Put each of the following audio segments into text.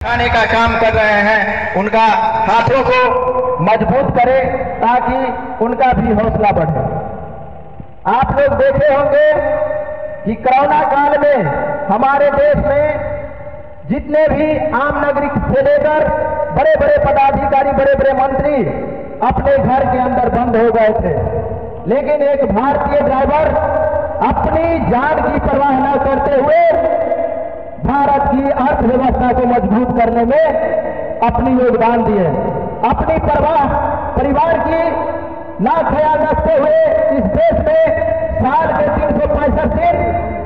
खाने का काम कर रहे हैं, उनका हाथों को मजबूत करें ताकि उनका भी हौसला बढ़े। आप लोग देखे होंगे कि कोरोना काल में हमारे देश में जितने भी आम नागरिक से लेकर बड़े बड़े पदाधिकारी, बड़े बड़े मंत्री अपने घर के अंदर बंद हो गए थे, लेकिन एक भारतीय ड्राइवर अपनी जान की परवाह न करते हुए भारत की अर्थव्यवस्था को मजबूत करने में अपनी योगदान दिए। अपनी परवाह परिवार की ना ख्याल रखते हुए इस देश में साल के 365 दिन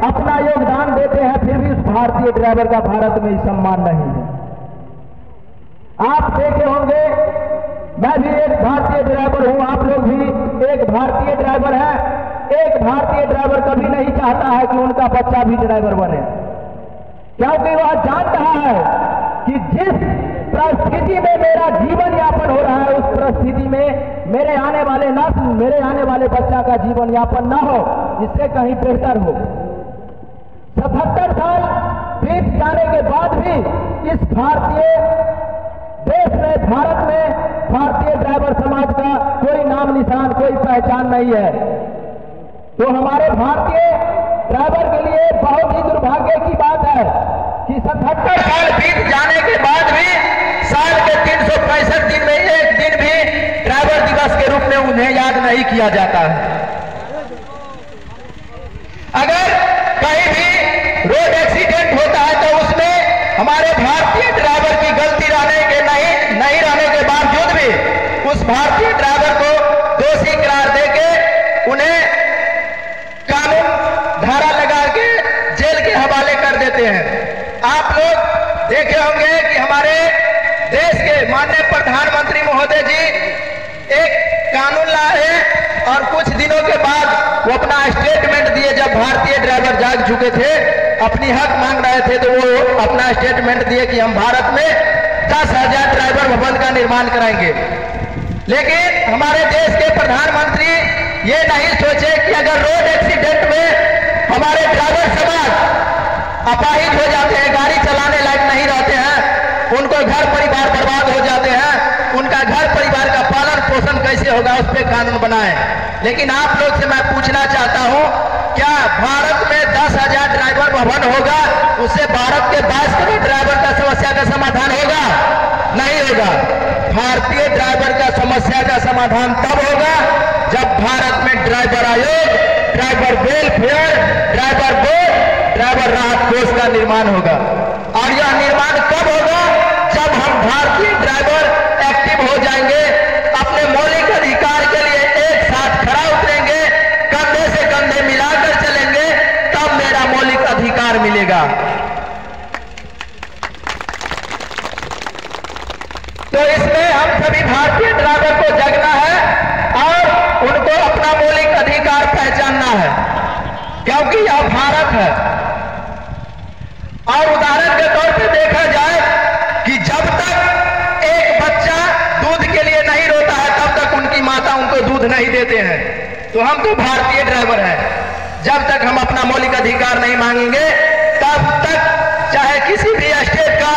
अपना योगदान देते हैं, फिर भी उस भारतीय ड्राइवर का भारत में सम्मान नहीं है। आप देखे होंगे, मैं भी एक भारतीय ड्राइवर हूं, आप लोग भी एक भारतीय ड्राइवर हैं। एक भारतीय ड्राइवर कभी नहीं चाहता है कि उनका बच्चा भी ड्राइवर बने, क्योंकि वह जान रहा है कि जिस परिस्थिति में मेरा जीवन यापन हो रहा है, उस परिस्थिति में मेरे आने वाले नस्ल, मेरे आने वाले बच्चा का जीवन यापन ना हो, इससे कहीं बेहतर हो। 77 साल बीत जाने के बाद भी इस भारतीय देश में, भारत में भारतीय ड्राइवर समाज का कोई नाम निशान, कोई पहचान नहीं है। तो हमारे भारतीय ड्राइवर के लिए बहुत ही दुर्भाग्य की बात है कि 77 साल बीत जाने के बाद भी साल के 365 दिन में एक दिन भी ड्राइवर दिवस के रूप में उन्हें याद नहीं किया जाता है। अगर कहीं भी रोड एक्सीडेंट होता है तो उसमें हमारे भारतीय ड्राइवर की गलती नहीं रहने के बावजूद भी उस भारतीय ड्राइवर को दोषी करार देके उन्हें कानून धारा लगा के जेल के हवाले कर देते हैं। आप लोग देखे होंगे कि हमारे देश के माननीय प्रधानमंत्री महोदय जी एक कानून लाए और कुछ दिनों के बाद वो अपना स्टेटमेंट दिए। जब भारतीय ड्राइवर जाग चुके थे, अपनी हक मांग रहे थे, तो वो अपना स्टेटमेंट दिए कि हम भारत में 10,000 ड्राइवर भवन का निर्माण कराएंगे। लेकिन हमारे देश के प्रधानमंत्री ये नहीं सोचे कि अगर रोड एक्सीडेंट में हमारे ड्राइवर समाज अपाहिज हो जाते हैं, गाड़ी चलाने लायक नहीं रहते हैं, उनको घर परिवार बर्बाद हो जाते हैं, उनका घर परिवार का पालन पोषण कैसे होगा, उस पर कानून बनाए। लेकिन आप लोग से मैं पूछना चाहता हूं, क्या भारत में 10,000 ड्राइवर भवन होगा, उससे भारत के 22 करोड़ ड्राइवर का समस्या का समाधान होगा? नहीं होगा। भारतीय ड्राइवर का समस्या का समाधान तब होगा जब भारत में ड्राइवर आयोग, driver welfare, driver board, driver राहत कोष का निर्माण होगा। और यह निर्माण कब होगा? जब हम भारतीय ड्राइवर एक्टिव हो जाएंगे, अपने मौलिक अधिकार के लिए एक साथ खड़ा उतरेंगे, कंधे से कंधे मिलाकर चलेंगे, तब मेरा मौलिक अधिकार मिलेगा। तो इसमें हम सभी भारतीय ड्राइवर को जगना है और उनको अपना मौलिक अधिकार पहचानना है, क्योंकि यह भारत है। और उदाहरण के तौर पे देखा जाए कि जब तक एक बच्चा दूध के लिए नहीं रोता है, तब तक उनकी माता उनको दूध नहीं देते हैं। तो हम तो भारतीय ड्राइवर हैं। जब तक हम अपना मौलिक अधिकार नहीं मांगेंगे, तब तक चाहे किसी भी स्टेट का